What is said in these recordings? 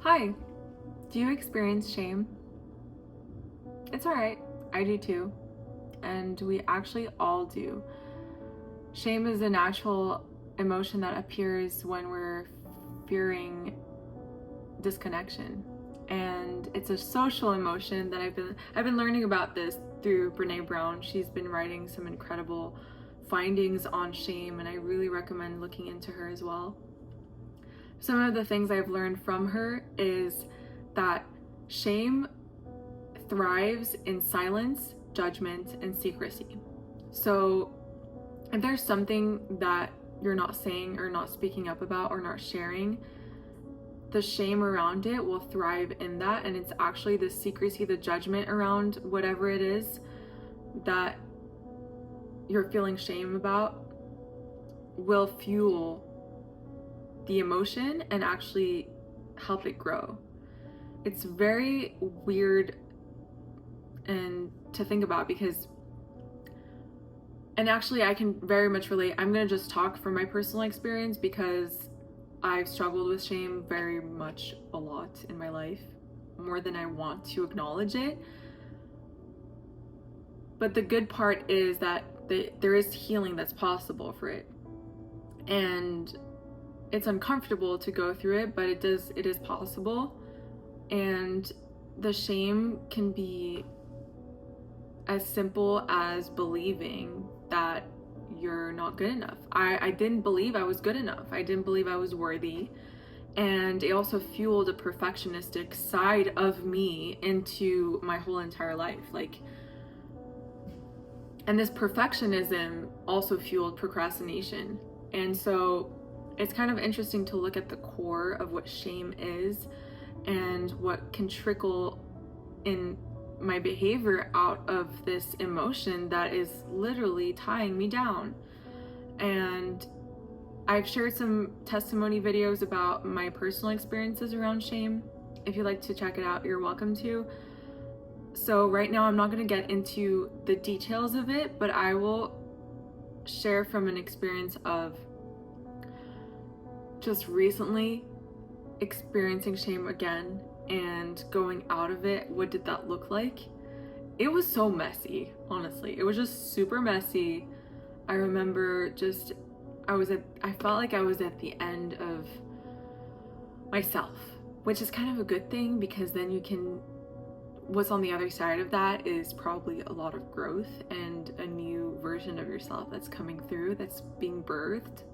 Hi, do you experience shame? It's alright, I do too. And we actually all do. Shame is a natural emotion that appears when we're fearing disconnection. And it's a social emotion that I've been learning about this through Brene Brown. She's been writing some incredible findings on shame, and I really recommend looking into her as well. Some of the things I've learned from her is that shame thrives in silence, judgment, and secrecy. So if there's something that you're not saying or not speaking up about or not sharing, the shame around it will thrive in that. And it's actually the secrecy, the judgment around whatever it is that you're feeling shame about will fuel the emotion and actually help it grow. It's very weird and to think about because, and actually I can very much relate. I'm gonna just talk from my personal experience because I've struggled with shame very much a lot in my life, more than I want to acknowledge it. But the good part is that there is healing that's possible for it. And it's uncomfortable to go through it, but it is possible. And the shame can be as simple as believing that you're not good enough. I didn't believe I was good enough. I didn't believe I was worthy. And it also fueled a perfectionistic side of me into my whole entire life. And this perfectionism also fueled procrastination. And so it's kind of interesting to look at the core of what shame is and what can trickle in my behavior out of this emotion that is literally tying me down. And I've shared some testimony videos about my personal experiences around shame. If you'd like to check it out, you're welcome to. So right now I'm not going to get into the details of it, but I will share from an experience of just recently experiencing shame again and going out of it. What did that look like? It was so messy, honestly. It was just super messy. I remember I felt like I was at the end of myself, which is kind of a good thing because then what's on the other side of that is probably a lot of growth and a new version of yourself that's coming through, that's being birthed.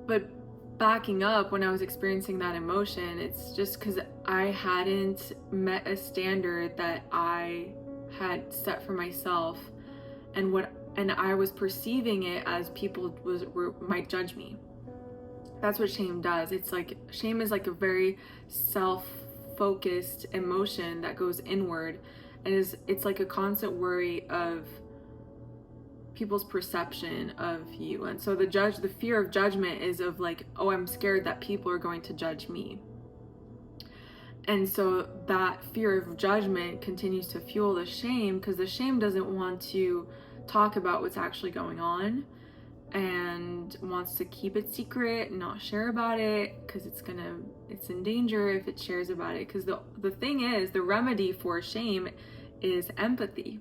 But backing up, when I was experiencing that emotion, it's just because I hadn't met a standard that I had set for myself, and I was perceiving it as people might judge me. That's what shame does. It's like shame is like a very self-focused emotion that goes inward, and it's like a constant worry of people's perception of you. And so the fear of judgment is of like, oh, I'm scared that people are going to judge me. And so that fear of judgment continues to fuel the shame because the shame doesn't want to talk about what's actually going on and wants to keep it secret and not share about it because it's in danger if it shares about it. Because the thing is, the remedy for shame is empathy.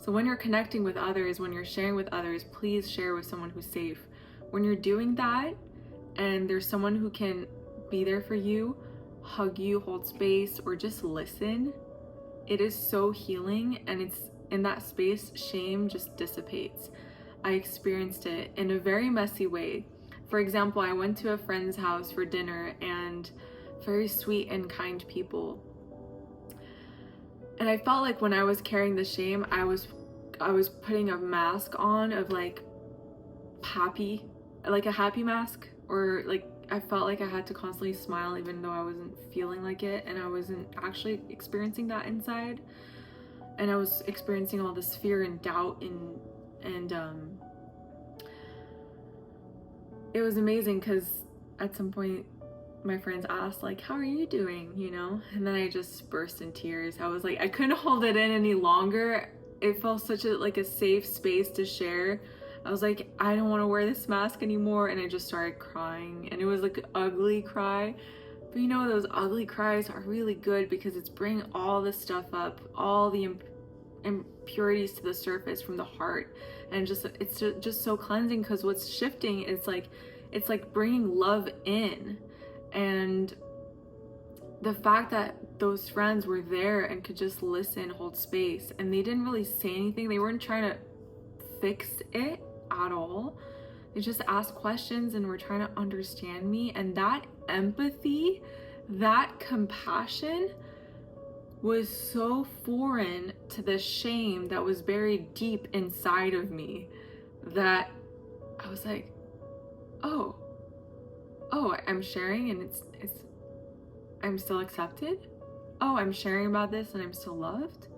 So when you're connecting with others, when you're sharing with others, please share with someone who's safe. When you're doing that and there's someone who can be there for you, hug you, hold space, or just listen, it is so healing. And it's in that space, shame just dissipates. I experienced it in a very messy way. For example, I went to a friend's house for dinner, and very sweet and kind people. And I felt like when I was carrying the shame, I was putting a mask on of like a happy mask, or like I felt like I had to constantly smile even though I wasn't feeling like it, and I wasn't actually experiencing that inside. And I was experiencing all this fear and doubt and it was amazing because at some point my friends asked like, how are you doing, and then I just burst in tears. I was like, I couldn't hold it in any longer. It felt such a safe space to share I was like, I don't want to wear this mask anymore. And I just started crying, and it was like an ugly cry. But you know, those ugly cries are really good because it's bringing all the stuff up, all the impurities to the surface from the heart. And it's just so cleansing, because what's shifting is like, it's like bringing love in. And the fact that those friends were there and could just listen, hold space, and they didn't really say anything. They weren't trying to fix it at all. They just asked questions and were trying to understand me. And that empathy, that compassion was so foreign to the shame that was buried deep inside of me, that I was like, oh, I'm sharing and it's I'm still accepted. Oh, I'm sharing about this and I'm still loved.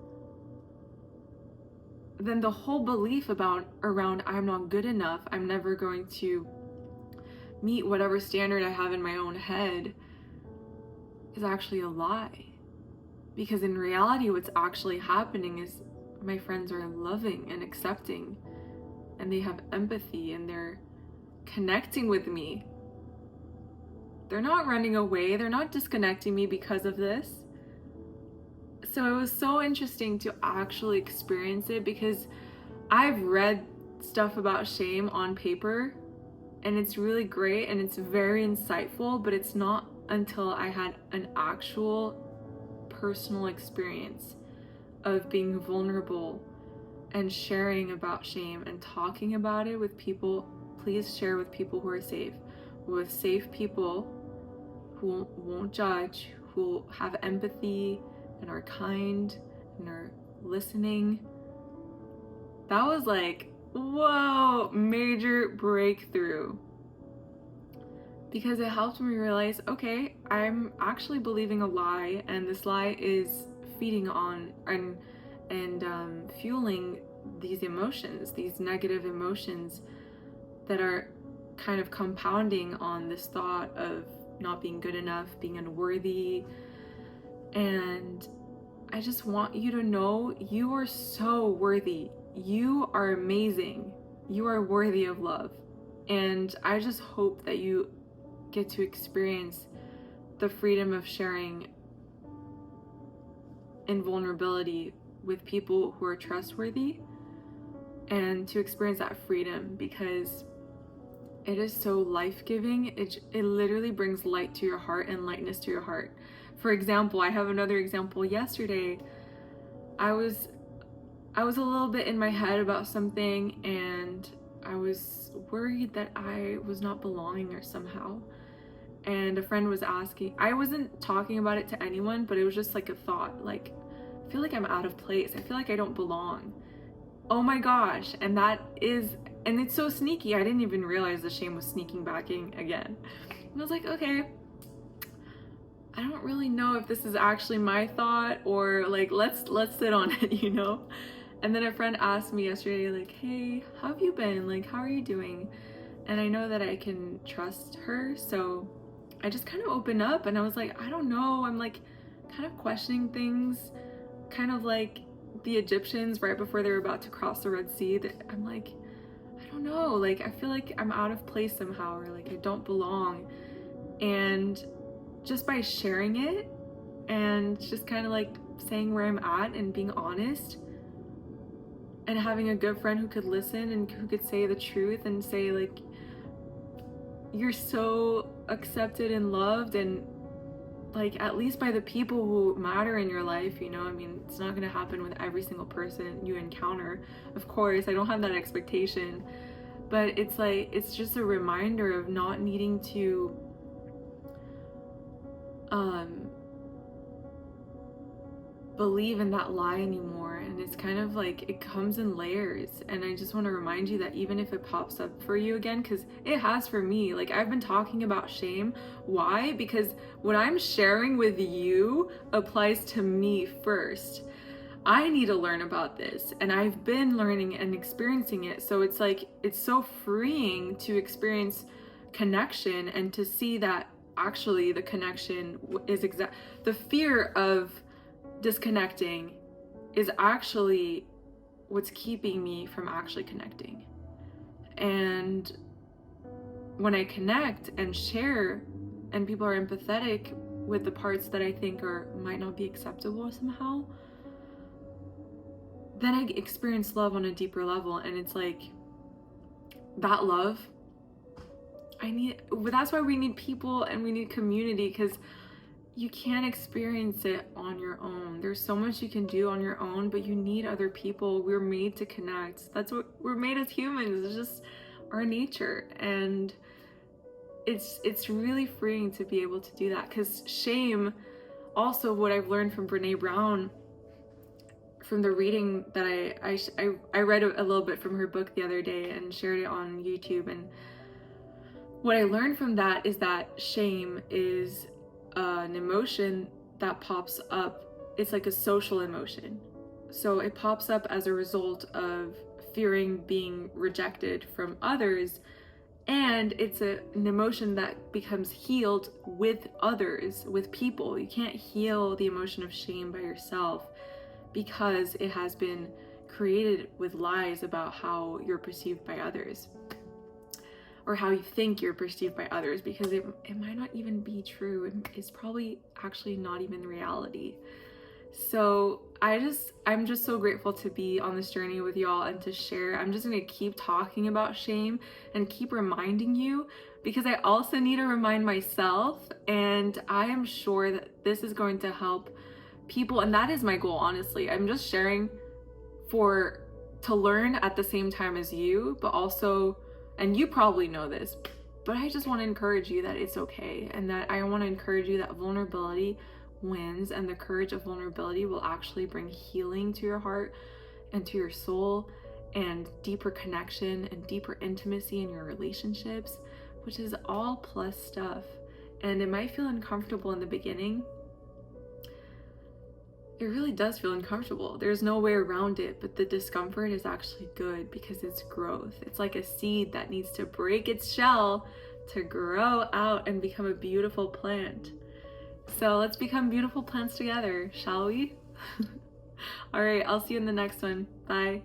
Then the whole belief around I'm not good enough, I'm never going to meet whatever standard I have in my own head, is actually a lie. Because in reality, what's actually happening is my friends are loving and accepting, and they have empathy, and they're connecting with me. They're not running away. They're not disconnecting me because of this. So it was so interesting to actually experience it, because I've read stuff about shame on paper, and it's really great and it's very insightful, but it's not until I had an actual personal experience of being vulnerable and sharing about shame and talking about it with people. Please share with people who are safe, with safe people who won't judge, who have empathy and are kind and are listening. That was like, whoa, major breakthrough. Because it helped me realize, okay, I'm actually believing a lie, and this lie is feeding on and fueling these emotions, these negative emotions that are kind of compounding on this thought of not being good enough, being unworthy. And I just want you to know you are so worthy. You are amazing. You are worthy of love. And I just hope that you get to experience the freedom of sharing in vulnerability with people who are trustworthy, and to experience that freedom, because it is so life-giving. It literally brings light to your heart and lightness to your heart. For example, I have another example. Yesterday, I was a little bit in my head about something, and I was worried that I was not belonging or somehow. And a friend was asking, I wasn't talking about it to anyone, but it was just like a thought, like, I feel like I'm out of place. I feel like I don't belong. Oh my gosh. And it's so sneaky. I didn't even realize the shame was sneaking back in again. And I was like, okay, I don't really know if this is actually my thought, or like, let's sit on it, you know? And then a friend asked me yesterday, like, hey, how have you been? Like, how are you doing? And I know that I can trust her, so I just kind of opened up, and I was like, I don't know. I'm like kind of questioning things, kind of like the Egyptians right before they were about to cross the Red Sea. That I'm like, I don't know. Like, I feel like I'm out of place somehow, or like I don't belong. And just by sharing it and just kind of like saying where I'm at and being honest, and having a good friend who could listen and who could say the truth and say, like, you're so accepted and loved, and like, at least by the people who matter in your life, you know? I mean, it's not gonna happen with every single person you encounter. Of course, I don't have that expectation, but it's like, it's just a reminder of not needing to believe in that lie anymore. And it's kind of like, it comes in layers. And I just want to remind you that even if it pops up for you again, because it has for me, like, I've been talking about shame. Why? Because what I'm sharing with you applies to me first. I need to learn about this, and I've been learning and experiencing it. So it's like, it's so freeing to experience connection and to see that actually the connection is the fear of disconnecting is actually what's keeping me from actually connecting. And when I connect and share and people are empathetic with the parts that I think might not be acceptable somehow, then I experience love on a deeper level. And it's like that love, that's why we need people and we need community, because you can't experience it on your own. There's so much you can do on your own, but you need other people. We're made to connect. That's what we're made as humans. It's just our nature. And it's really freeing to be able to do that, because shame, also what I've learned from Brene Brown, from the reading that I read a little bit from her book the other day and shared it on YouTube. And what I learned from that is that shame is an emotion that pops up. It's like a social emotion. So it pops up as a result of fearing being rejected from others. And it's an emotion that becomes healed with others, with people. You can't heal the emotion of shame by yourself, because it has been created with lies about how you're perceived by others, or how you think you're perceived by others, because it might not even be true. It's probably actually not even reality. So I'm just so grateful to be on this journey with y'all and to share. I'm just going to keep talking about shame and keep reminding you, because I also need to remind myself, and I am sure that this is going to help people. And that is my goal, honestly. I'm just sharing to learn at the same time as you, but also, and you probably know this, but I just want to encourage you that it's okay. And that I want to encourage you that vulnerability wins, and the courage of vulnerability will actually bring healing to your heart and to your soul, and deeper connection and deeper intimacy in your relationships, which is all plus stuff. And it might feel uncomfortable in the beginning. It really does feel uncomfortable. There's no way around it, but the discomfort is actually good, because it's growth. It's like a seed that needs to break its shell to grow out and become a beautiful plant. So let's become beautiful plants together, shall we? All right, I'll see you in the next one. Bye.